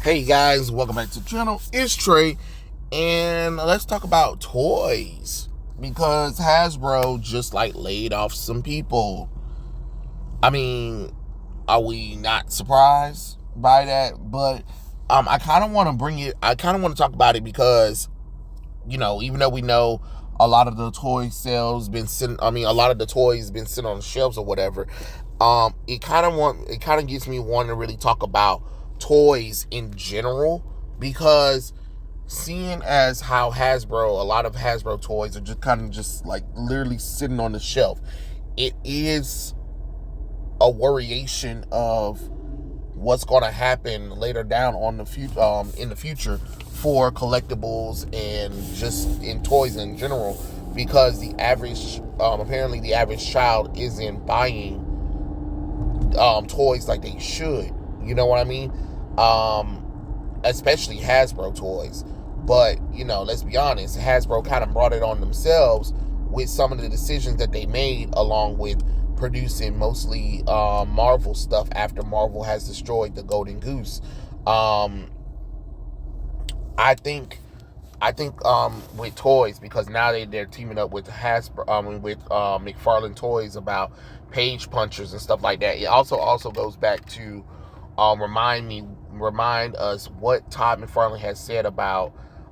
Hey guys, welcome back to the channel. It's Trey, and let's talk about toys because Hasbro just laid off some people. I mean, are we not surprised by that? But I kind of want to bring it. I kind of want to talk about it because even though we know a lot of the toy sales been sitting, a lot of the toys been sitting on the shelves or whatever. It kind of gets me wanting to really talk about toys in general, because seeing as how a lot of Hasbro toys are just literally sitting on the shelf, it is a worryation of what's going to happen later down on the in the future for collectibles and just in toys in general, because the average apparently the average child isn't buying toys like they should. You know what I mean? Especially Hasbro toys. But let's be honest, Hasbro kind of brought it on themselves with some of the decisions that they made, along with producing mostly Marvel stuff after Marvel has destroyed the Golden Goose. I think with toys, because now they're teaming up with Hasbro, with McFarlane Toys about page punchers and stuff like that. It also goes back to remind us what Todd McFarlane has said about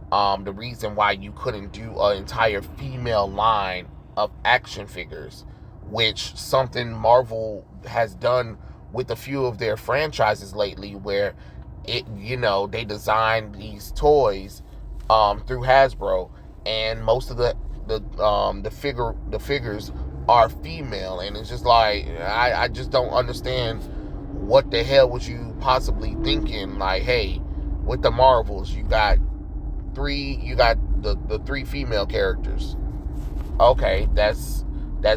the reason why you couldn't do an entire female line of action figures, which something Marvel has done with a few of their franchises lately, where they designed these toys through Hasbro, and most of the figures are female, and it's just like I just don't understand what the hell was you possibly thinking. Like, hey, with the Marvels, you got the three female characters. Okay, that's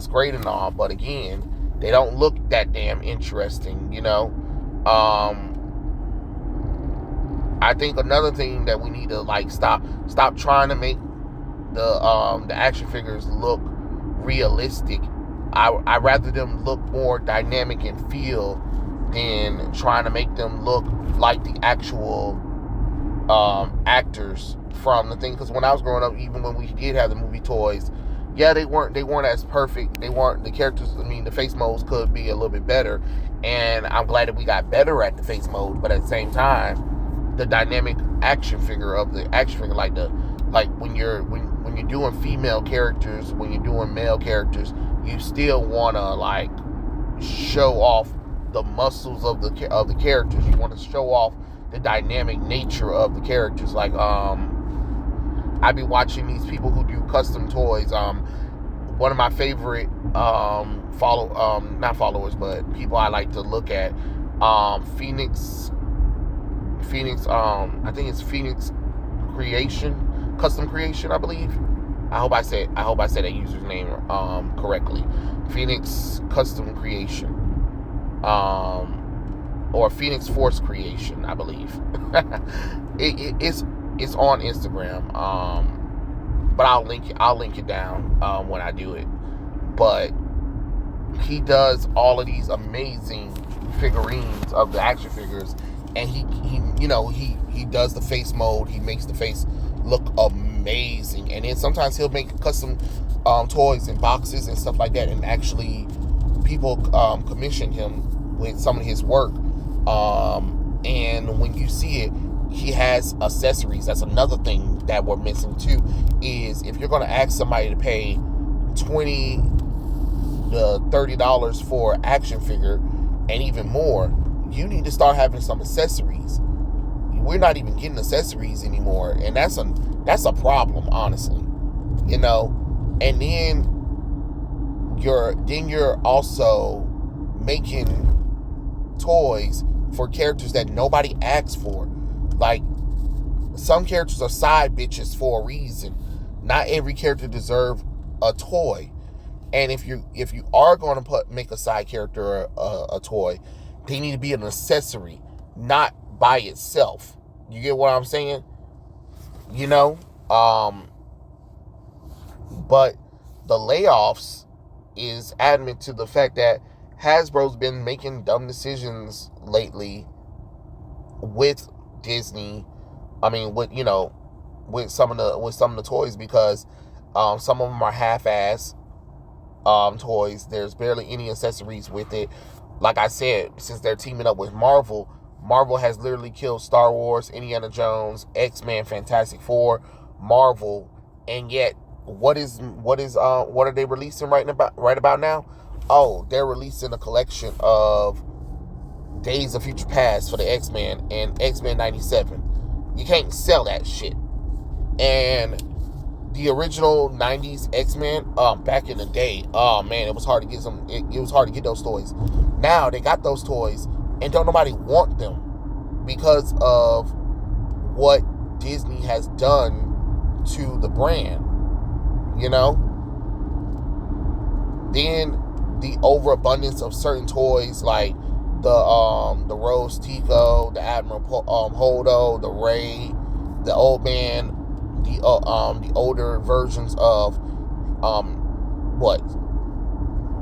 great and all, but again, they don't look that damn interesting, I think another thing that we need to stop trying to make the action figures look realistic. I rather them look more dynamic and feel than trying to make them look like the actual actors from the thing. Because when I was growing up, even when we did have the movie toys, yeah, they weren't as perfect. They weren't the characters. The face molds could be a little bit better, and I'm glad that we got better at the face mold. But at the same time, the dynamic action figure, like when you're doing female characters, when you're doing male characters, you still want to show off the muscles of the characters. You want to show off the dynamic nature of the characters. I be watching these people who do custom toys. One of my favorite not followers, but people I like to look at, Phoenix, I think it's Phoenix Custom Creation, I believe. I hope I said that user's name correctly. Phoenix Custom Creation, or Phoenix Force Creation, I believe. It's on Instagram, but I'll link it down when I do it. But he does all of these amazing figurines of the action figures, and he does the face mold. He makes the face look amazing, and then sometimes he'll make custom toys and boxes and stuff like that, and actually people commission him with some of his work, and when you see it, he has accessories. That's another thing that we're missing too, is if you're going to ask somebody to pay $20 to $30 for action figure and even more, you need to start having some accessories. We're not even getting accessories anymore, and that's a problem, honestly. And then you're also making toys for characters that nobody asked for. Like, some characters are side bitches for a reason. Not every character deserves a toy. And if you are going to make a side character a toy, they need to be an accessory, not by itself. You get what I'm saying? But the layoffs is adamant to the fact that Hasbro's been making dumb decisions lately with Disney. I mean, with some of the toys, because some of them are half-ass toys. There's barely any accessories with it. Like I said, since they're teaming up with Marvel, Marvel has literally killed Star Wars, Indiana Jones, X-Men, Fantastic Four, Marvel, and yet what are they releasing right about now? Oh, they're releasing a collection of Days of Future Past for the X-Men and X-Men 97. You can't sell that shit. And the original 90s X-Men, back in the day, oh man, it was hard to get it was hard to get those toys. Now they got those toys and don't nobody want them because of what Disney has done to the brand, you know? Then the overabundance of certain toys like the Rose Tico, the Admiral Holdo, the Rey, the Old Man, the older versions of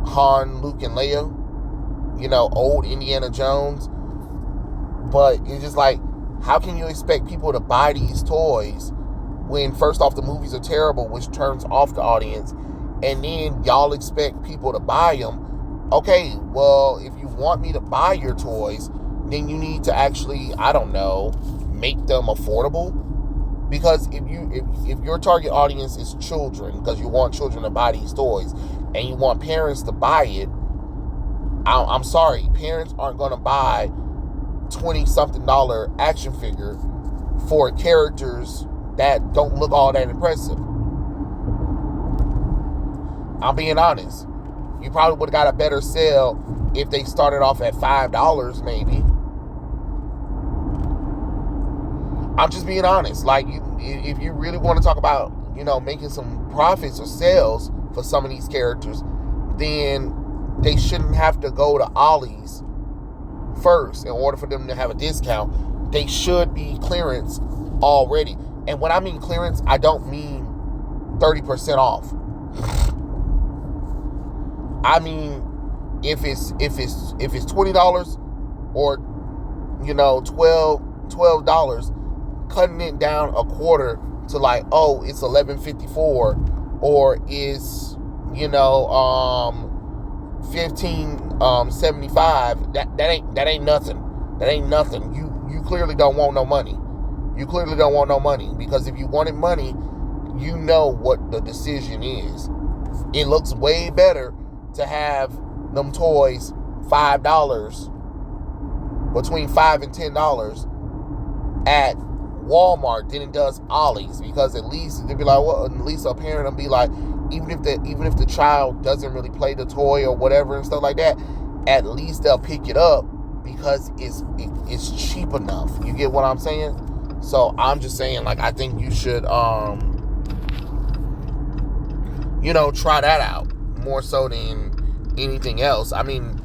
Han, Luke, and Leia, old Indiana Jones. But it's just like, how can you expect people to buy these toys when first off the movies are terrible, which turns off the audience, and then y'all expect people to buy them? Okay, well, if you want me to buy your toys, then you need to actually, I don't know, make them affordable. Because if your target audience is children, because you want children to buy these toys, and you want parents to buy it, I'm sorry, parents aren't going to buy $20-something action figure for characters that don't look all that impressive. I'm being honest. You probably would have got a better sale if they started off at $5, maybe. I'm just being honest. Like, if you really want to talk about, making some profits or sales for some of these characters, then they shouldn't have to go to Ollie's first in order for them to have a discount. They should be clearance already. And when I mean clearance, I don't mean 30% off. I mean, if it's $20 or $12, cutting it down a quarter to like, oh, it's $11.54 or it's $15.75. That ain't nothing. That ain't nothing. You clearly don't want no money. You clearly don't want no money, because if you wanted money, you know what the decision is. It looks way better to have them toys $5, between $5 and $10 at Walmart than it does Ollie's, because at least they'll be like, well, at least a parent will be like, even if the child doesn't really play the toy or whatever and stuff like that, at least they'll pick it up because it's cheap enough. You get what I'm saying? So I'm just saying, like, I think you should try that out more so than anything else. I mean,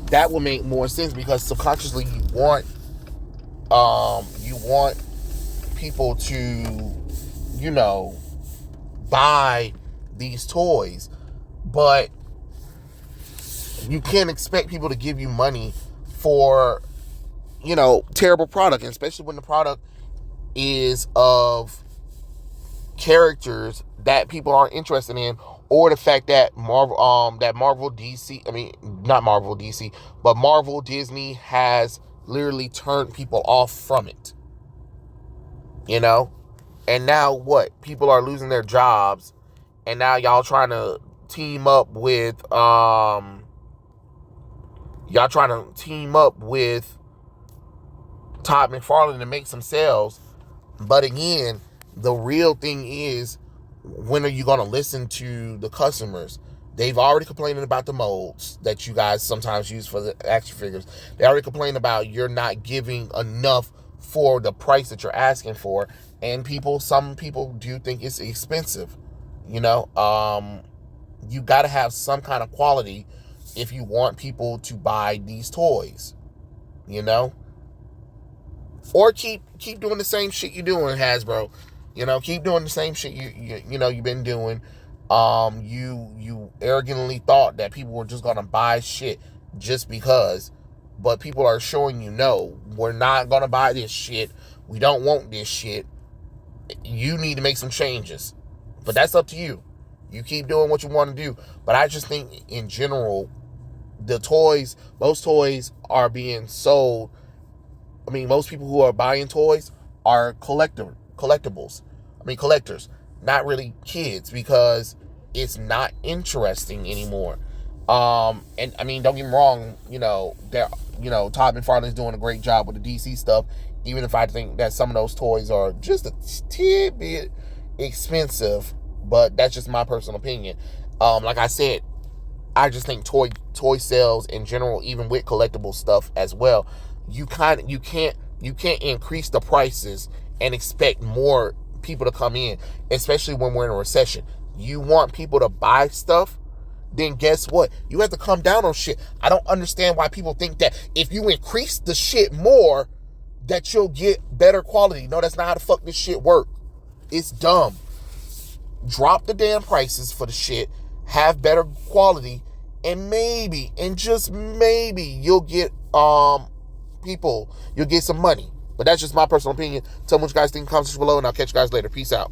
that will make more sense, because subconsciously you want people to buy these toys, but you can't expect people to give you money for terrible product, especially when the product is of characters that people aren't interested in, or the fact that Marvel Disney has literally turned people off from it. And now what? People are losing their jobs, and now y'all trying to team up with Todd McFarlane to make some sales. But again, the real thing is, when are you going to listen to the customers? They've already complained about the molds that you guys sometimes use for the action figures. They already complained about you're not giving enough for the price that you're asking for. And some people do think it's expensive. You got to have some kind of quality if you want people to buy these toys. Or keep doing the same shit you're doing, Hasbro. Keep doing the same shit you've been doing. You arrogantly thought that people were just gonna buy shit just because, but people are showing no, we're not gonna buy this shit. we don't want this shit. You need to make some changes. But that's up to you. You keep doing what you want to do. But I just think in general, most toys are being sold. I mean, most people who are buying toys are collectors, not really kids, because it's not interesting anymore. And I mean, don't get me wrong, Todd McFarlane's doing a great job with the DC stuff, even if I think that some of those toys are just a tidbit expensive, but that's just my personal opinion. Like I said, I just think toy sales in general, even with collectible stuff as well, you can't increase the prices and expect more people to come in, especially when we're in a recession. You want people to buy stuff, then guess what? You have to come down on shit. I don't understand why people think that if you increase the shit more, that you'll get better quality. No, that's not how the fuck this shit work. It's dumb. Drop the damn prices for the shit, have better quality, and maybe, and just maybe, you'll get you'll get some money. But that's just my personal opinion. Tell me what you guys think in the comments below, and I'll catch you guys later. Peace out.